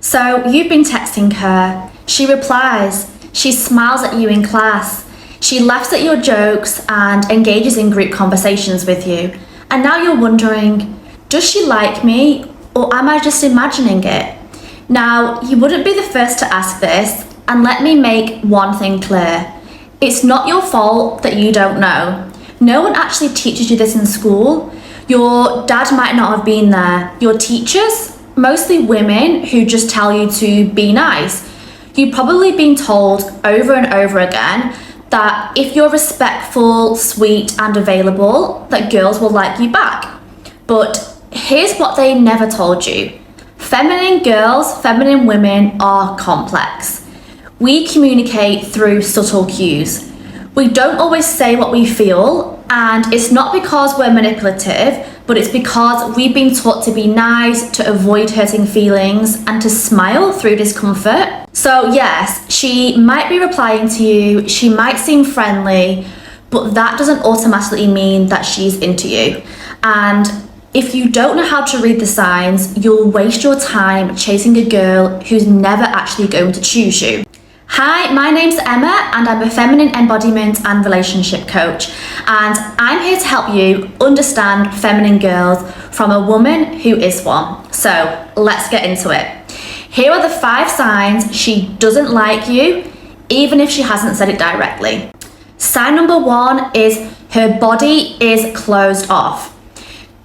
So you've been texting her, she replies, she smiles at you in class, she laughs at your jokes and engages in group conversations with you. And now you're wondering, does she like me or am I just imagining it? Now, you wouldn't be the first to ask this, and let me make one thing clear. It's not your fault that you don't know. No one actually teaches you this in school. Your dad might not have been there. Your teachers, mostly women who just tell you to be nice. You've probably been told over and over again that if you're respectful, sweet, and available, that girls will like you back. But here's what they never told you. Feminine girls, feminine women are complex. We communicate through subtle cues. We don't always say what we feel, and it's not because we're manipulative, but it's because we've been taught to be nice, to avoid hurting feelings, and to smile through discomfort. So yes, she might be replying to you, she might seem friendly, but that doesn't automatically mean that she's into you. And if you don't know how to read the signs, you'll waste your time chasing a girl who's never actually going to choose you. Hi, my name's Emma and I'm a feminine embodiment and relationship coach, and I'm here to help you understand feminine girls from a woman who is one. So let's get into it. Here are the 5 signs she doesn't like you, even if she hasn't said it directly. Sign number 1 is her body is closed off.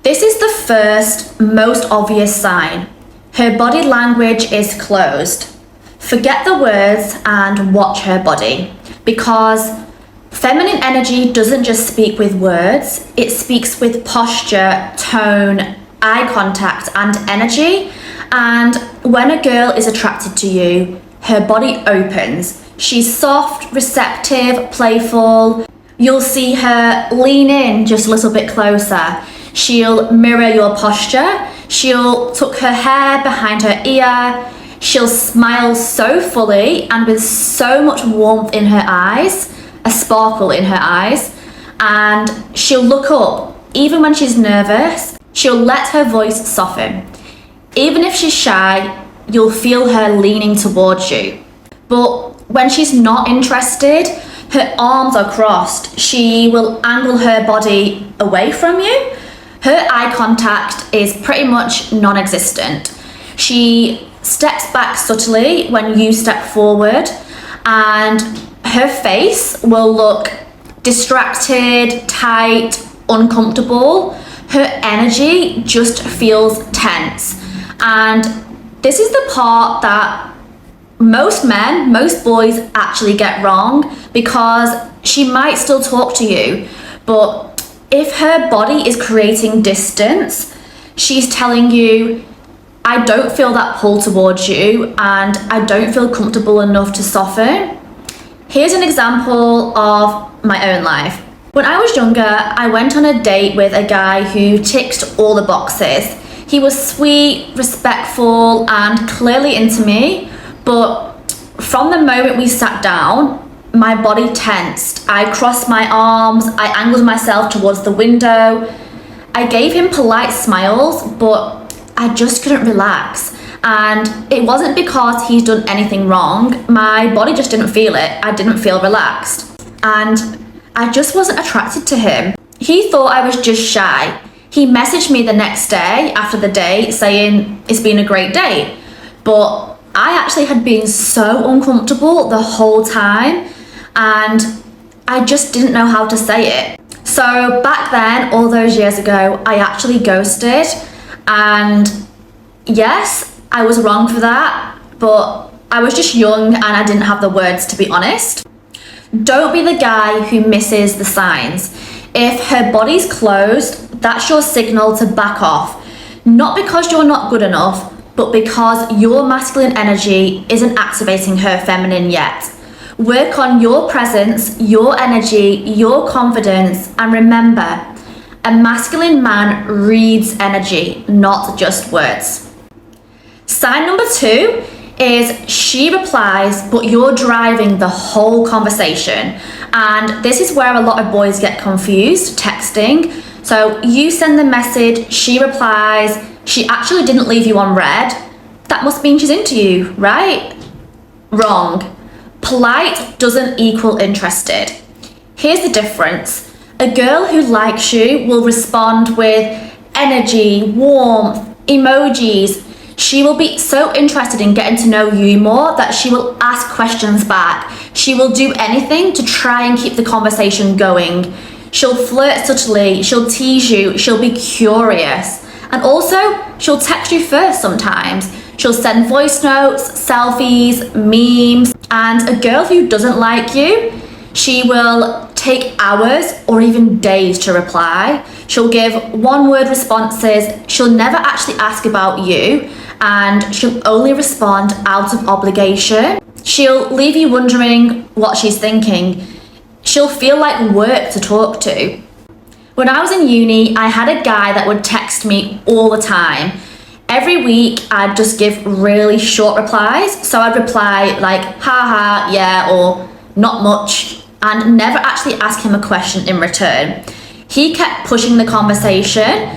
This is the first, most obvious sign. Her body language is closed. Forget the words and watch her body, because feminine energy doesn't just speak with words, it speaks with posture, tone, eye contact, and energy. And when a girl is attracted to you, her body opens. She's soft, receptive, playful. You'll see her lean in just a little bit closer. She'll mirror your posture. She'll tuck her hair behind her ear. She'll smile so fully and with so much warmth in her eyes, a sparkle in her eyes, and she'll look up. Even when she's nervous, she'll let her voice soften. Even if she's shy, you'll feel her leaning towards you. But when she's not interested, her arms are crossed. She will angle her body away from you. Her eye contact is pretty much non-existent. She steps back subtly when you step forward, and her face will look distracted, tight, uncomfortable. Her energy just feels tense. And this is the part that most men, most boys actually get wrong, because she might still talk to you, but if her body is creating distance, she's telling you, I don't feel that pull towards you and I don't feel comfortable enough to soften. Here's an example of my own life. When I was younger, I went on a date with a guy who ticked all the boxes. He was sweet, respectful, and clearly into me, but from the moment we sat down, my body tensed. I crossed my arms, I angled myself towards the window. I gave him polite smiles, but I just couldn't relax. And it wasn't because he's done anything wrong. My body just didn't feel it. I didn't feel relaxed. And I just wasn't attracted to him. He thought I was just shy. He messaged me the next day after the date saying it's been a great date. But I actually had been so uncomfortable the whole time, and I just didn't know how to say it. So back then, all those years ago, I actually ghosted. And yes, I was wrong for that, but I was just young and I didn't have the words, to be honest. Don't be the guy who misses the signs. If her body's closed, that's your signal to back off. Not because you're not good enough, but because your masculine energy isn't activating her feminine yet. Work on your presence, your energy, your confidence, and remember, a masculine man reads energy, not just words. Sign number 2 is she replies, but you're driving the whole conversation. And this is where a lot of boys get confused, texting. So you send the message, she replies, she actually didn't leave you on red. That must mean she's into you, right? Wrong. Polite doesn't equal interested. Here's the difference. A girl who likes you will respond with energy, warmth, emojis. She will be so interested in getting to know you more that she will ask questions back. She will do anything to try and keep the conversation going. She'll flirt subtly, she'll tease you, she'll be curious. And also, she'll text you first sometimes. She'll send voice notes, selfies, memes. And a girl who doesn't like you, she will take hours or even days to reply. She'll give one-word responses. She'll never actually ask about you, and she'll only respond out of obligation. She'll leave you wondering what she's thinking. She'll feel like work to talk to. When I was in uni, I had a guy that would text me all the time. Every week, I'd just give really short replies. So I'd reply like, haha, yeah, or not much, and never actually ask him a question in return. He kept pushing the conversation.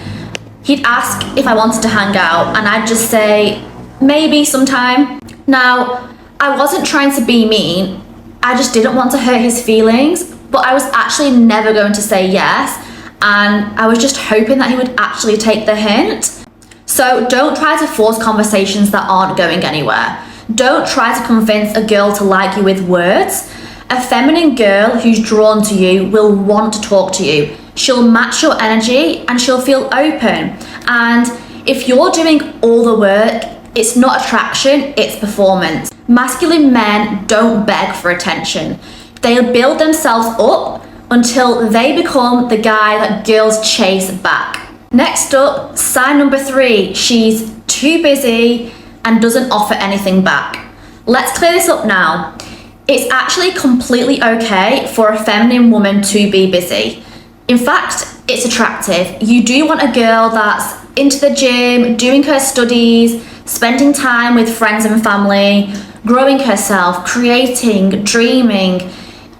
He'd ask if I wanted to hang out, and I'd just say, maybe sometime. Now, I wasn't trying to be mean. I just didn't want to hurt his feelings, but I was actually never going to say yes, and I was just hoping that he would actually take the hint. So don't try to force conversations that aren't going anywhere. Don't try to convince a girl to like you with words. A feminine girl who's drawn to you will want to talk to you. She'll match your energy and she'll feel open. And if you're doing all the work, it's not attraction, it's performance. Masculine men don't beg for attention. They'll build themselves up until they become the guy that girls chase back. Next up, sign number 3, she's too busy and doesn't offer anything back. Let's clear this up now. It's actually completely okay for a feminine woman to be busy. In fact, it's attractive. You do want a girl that's into the gym, doing her studies, spending time with friends and family, growing herself, creating, dreaming.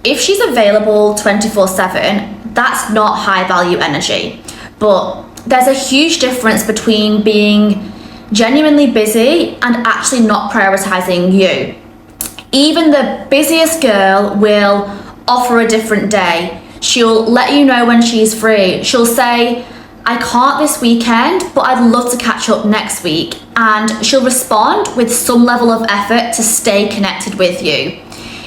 If she's available 24/7, that's not high value energy. But there's a huge difference between being genuinely busy and actually not prioritizing you. Even the busiest girl will offer a different day. She'll let you know when she's free. She'll say, I can't this weekend, but I'd love to catch up next week. And she'll respond with some level of effort to stay connected with you.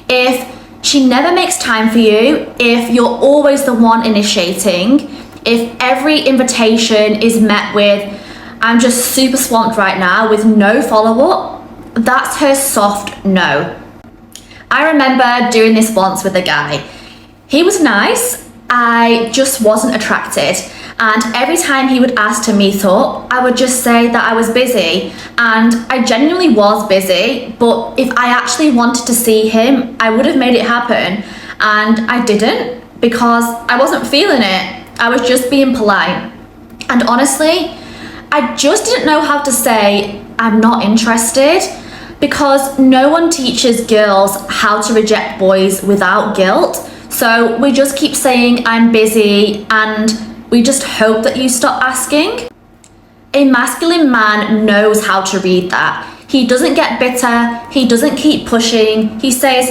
If she never makes time for you, if you're always the one initiating, if every invitation is met with, I'm just super swamped right now with no follow-up, that's her soft no. I remember doing this once with a guy. He was nice, I just wasn't attracted. And every time he would ask to meet up, I would just say that I was busy. And I genuinely was busy, but if I actually wanted to see him, I would have made it happen. And I didn't because I wasn't feeling it. I was just being polite. And honestly, I just didn't know how to say I'm not interested, because no one teaches girls how to reject boys without guilt. So we just keep saying I'm busy and we just hope that you stop asking. A masculine man knows how to read that. He doesn't get bitter, he doesn't keep pushing. He says,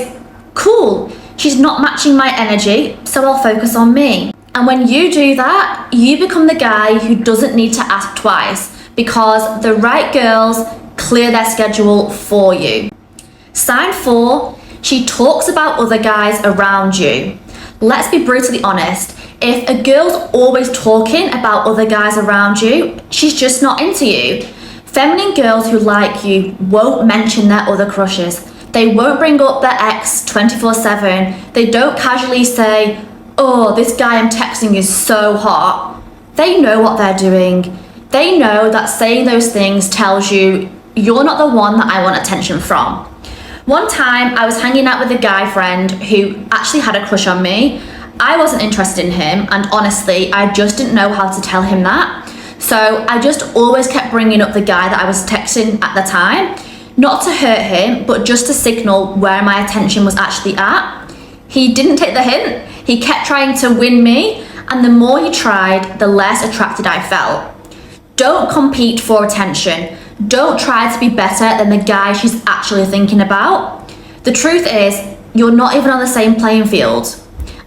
cool, she's not matching my energy, so I'll focus on me. And when you do that, you become the guy who doesn't need to ask twice, because the right girls clear their schedule for you. Sign 4, she talks about other guys around you. Let's be brutally honest. If a girl's always talking about other guys around you, she's just not into you. Feminine girls who like you won't mention their other crushes. They won't bring up their ex 24/7. They don't casually say, oh, this guy I'm texting is so hot. They know what they're doing. They know that saying those things tells you you're not the one that I want attention from. One time I was hanging out with a guy friend who actually had a crush on me. I wasn't interested in him, and honestly, I just didn't know how to tell him that. So I just always kept bringing up the guy that I was texting at the time, not to hurt him, but just to signal where my attention was actually at. He didn't take the hint. He kept trying to win me, and the more he tried, the less attracted I felt. Don't compete for attention. Don't try to be better than the guy she's actually thinking about. The truth is, you're not even on the same playing field,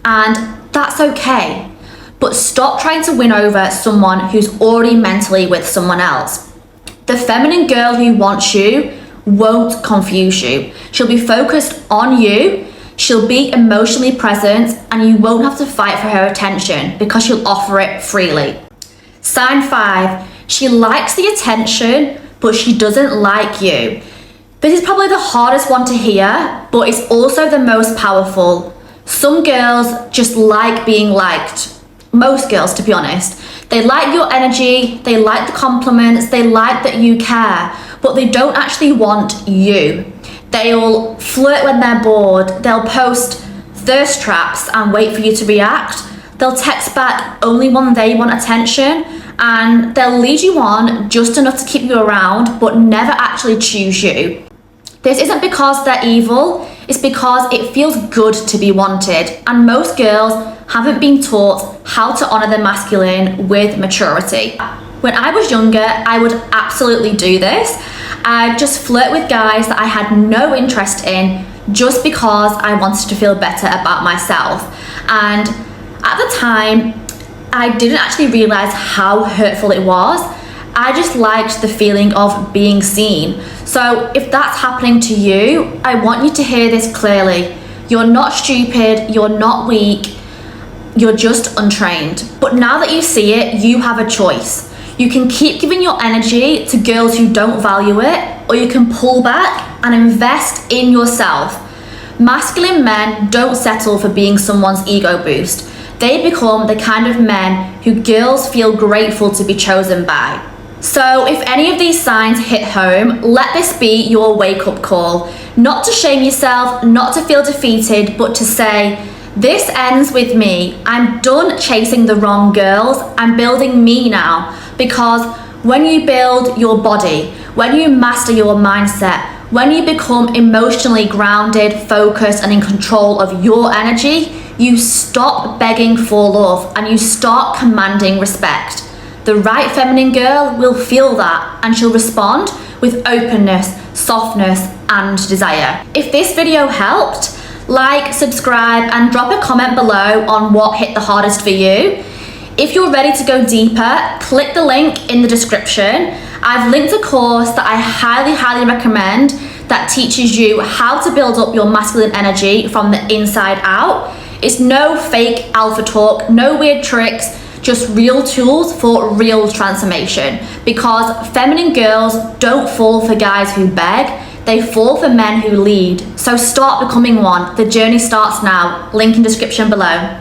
and that's okay. But stop trying to win over someone who's already mentally with someone else. The feminine girl who wants you won't confuse you. She'll be focused on you, she'll be emotionally present, and you won't have to fight for her attention because she'll offer it freely. Sign 5, she likes the attention, but she doesn't like you. This is probably the hardest one to hear, but it's also the most powerful. Some girls just like being liked. Most girls, to be honest. They like your energy, they like the compliments, they like that you care, but they don't actually want you. They'll flirt when they're bored, they'll post thirst traps and wait for you to react. They'll text back only when they want attention, and they'll lead you on just enough to keep you around, but never actually choose you. This isn't because they're evil, it's because it feels good to be wanted, and most girls haven't been taught how to honor the masculine with maturity. When I was younger, I would absolutely do this. I'd just flirt with guys that I had no interest in just because I wanted to feel better about myself. And at the time, I didn't actually realize how hurtful it was. I just liked the feeling of being seen. So if that's happening to you, I want you to hear this clearly. You're not stupid, you're not weak, you're just untrained. But now that you see it, you have a choice. You can keep giving your energy to girls who don't value it, or you can pull back and invest in yourself. Masculine men don't settle for being someone's ego boost. They become the kind of men who girls feel grateful to be chosen by. So if any of these signs hit home, let this be your wake-up call. Not to shame yourself, not to feel defeated, but to say, this ends with me. I'm done chasing the wrong girls. I'm building me now. Because when you build your body, when you master your mindset, when you become emotionally grounded, focused, and in control of your energy, you stop begging for love and you start commanding respect. The right feminine girl will feel that, and she'll respond with openness, softness, and desire. If this video helped, like, subscribe, and drop a comment below on what hit the hardest for you. If you're ready to go deeper, click the link in the description. I've linked a course that I highly recommend that teaches you how to build up your masculine energy from the inside out. It's no fake alpha talk, no weird tricks, just real tools for real transformation. Because feminine girls don't fall for guys who beg, they fall for men who lead. So start becoming one. The journey starts now. Link in description below.